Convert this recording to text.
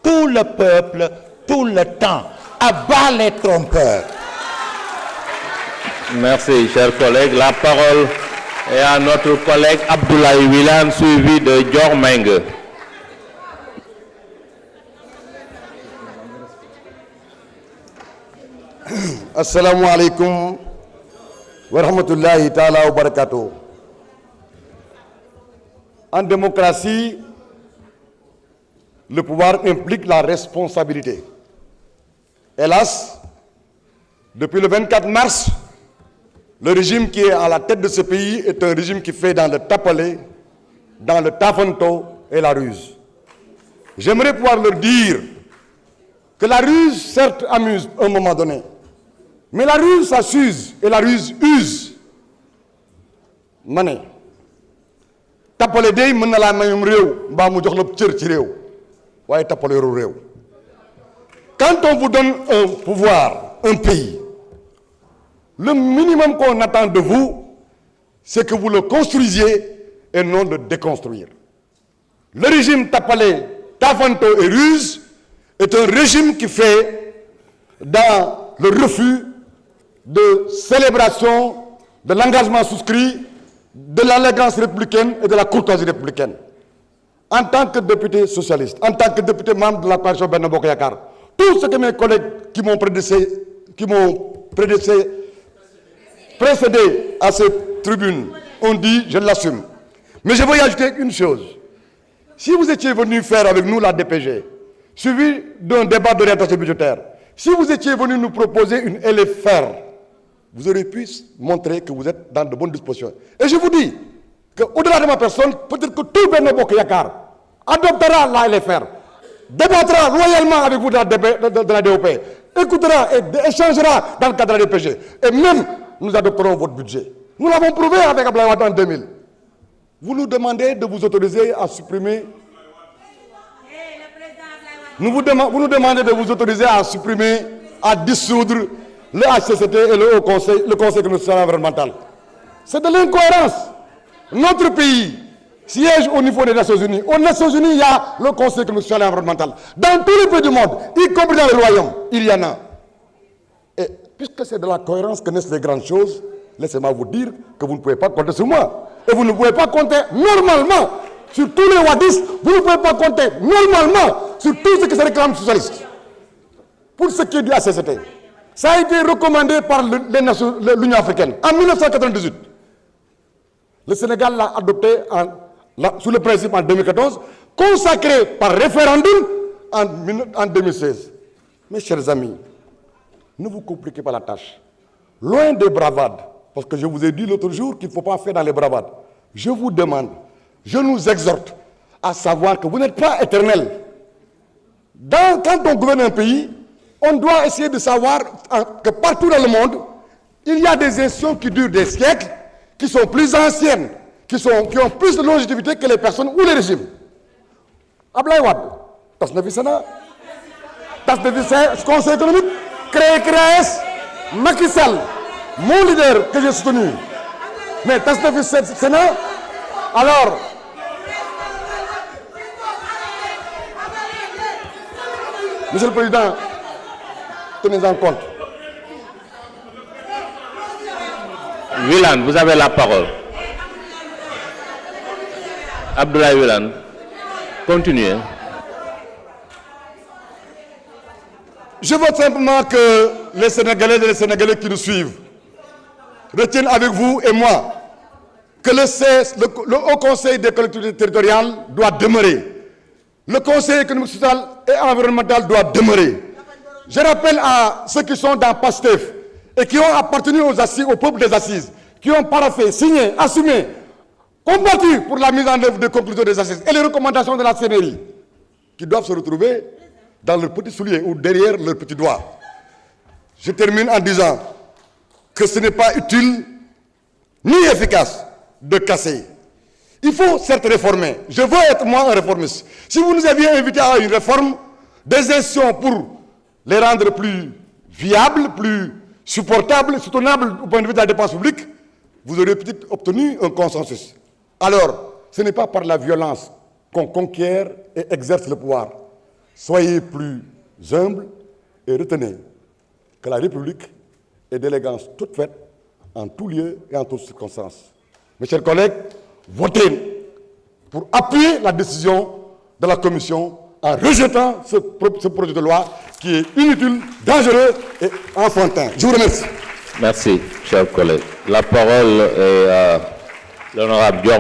tout le peuple, tout le temps. À bas les trompeurs. Merci, chers collègues. La parole est à notre collègue Abdoulaye Wilane, suivi de Dior Meng. Assalamu alaikum wa rahmatullahi ta'ala wa barakatuh. En démocratie, le pouvoir implique la responsabilité. Hélas, depuis le 24 mars, le régime qui est à la tête de ce pays est un régime qui fait dans le tapalé, dans le tafanto et la ruse. J'aimerais pouvoir leur dire que la ruse, certes, amuse à un moment donné, mais la ruse, ça s'use et la ruse use. Mané, tapalé day mën na la mayum réew mbaa mu jox la cër ci réew waaye tapalé réew. Quand on vous donne un pouvoir, un pays, le minimum qu'on attend de vous, c'est que vous le construisiez et non le déconstruire. Le régime tapalé, tafanto et ruse est un régime qui fait dans le refus de célébration de l'engagement souscrit, de l'allégance républicaine et de la courtoisie républicaine. En tant que député socialiste, en tant que député membre de la coalition Benno Bokk Yakaar, tout ce que mes collègues qui m'ont précédé à cette tribune ont dit, je l'assume. Mais je veux y ajouter une chose. Si vous étiez venu faire avec nous la DPG, suivi d'un débat d'orientation budgétaire, si vous étiez venu nous proposer une LFR, vous auriez pu montrer que vous êtes dans de bonnes dispositions. Et je vous dis qu'au-delà de ma personne, peut-être que tout Benno Bokk Yakaar adoptera la LFR, débattra loyalement avec vous de la DOP, écoutera et échangera dans le cadre de la DPG. Et même, nous adopterons votre budget. Nous l'avons prouvé avec Abdoulaye Wade en 2000. Vous nous demandez de vous autoriser à supprimer... Vous nous demandez de vous autoriser à supprimer, à dissoudre le HCCT et le Conseil constitutionnel environnemental. C'est de l'incohérence. Notre pays siège au niveau des Nations Unies. Aux Nations Unies, il y a le Conseil constitutionnel environnemental. Dans tous les pays du monde, y compris dans le royaume, il y en a. Et puisque c'est de la cohérence que naissent les grandes choses, laissez-moi vous dire que vous ne pouvez pas compter sur moi. Et vous ne pouvez pas compter normalement sur tous les wadistes. Vous ne pouvez pas compter normalement sur tout ce qui se réclame socialiste. Pour ce qui est du HCCT, ça a été recommandé par l'Union africaine en 1998. Le Sénégal l'a adopté sous le principe en 2014, consacré par référendum en 2016. Mes chers amis, ne vous compliquez pas la tâche. Loin des bravades, parce que je vous ai dit l'autre jour qu'il ne faut pas faire dans les bravades. Je vous demande, je nous exhorte à savoir que vous n'êtes pas éternel. Quand on gouverne un pays, on doit essayer de savoir que partout dans le monde, il y a des institutions qui durent des siècles, qui sont plus anciennes, qui ont plus de longévité que les personnes ou les régimes. Abdoulaye Wade, tas na fi Sénat, tas na fi Conseil économique, créé CREAES, Macky Sall, mon leader que j'ai soutenu, mais tas na fi Sénat. Alors, Monsieur le Président, tenez en compte. Wilane, vous avez la parole. Abdoulaye Wilane, continuez. Je veux simplement que les Sénégalais et les Sénégalais qui nous suivent retiennent avec vous et moi que le Haut Conseil des collectivités territoriales doit demeurer. Le Conseil économique, social et environnemental doit demeurer. Je rappelle à ceux qui sont dans PASTEF et qui ont appartenu au peuple des assises, qui ont paraphé, signé, assumé, combattu pour la mise en œuvre des conclusions des assises et les recommandations de la CNRI, qui doivent se retrouver dans leurs petits souliers ou derrière leurs petits doigts. Je termine en disant que ce n'est pas utile ni efficace de casser. Il faut certes réformer. Je veux être moi un réformiste. Si vous nous aviez invité à une réforme des institutions pour les rendre plus viables, plus supportables, soutenables au point de vue de la dépense publique, vous auriez peut-être obtenu un consensus. Alors, ce n'est pas par la violence qu'on conquiert et exerce le pouvoir. soyez plus humbles et retenez que la République est d'élégance toute faite en tout lieu et en toutes circonstances. Mes chers collègues, votez pour appuyer la décision de la Commission en rejetant ce projet de loi qui est inutile, dangereux et enfantin. Je vous remercie. Merci, chers collègues. La parole est à l'honorable Dior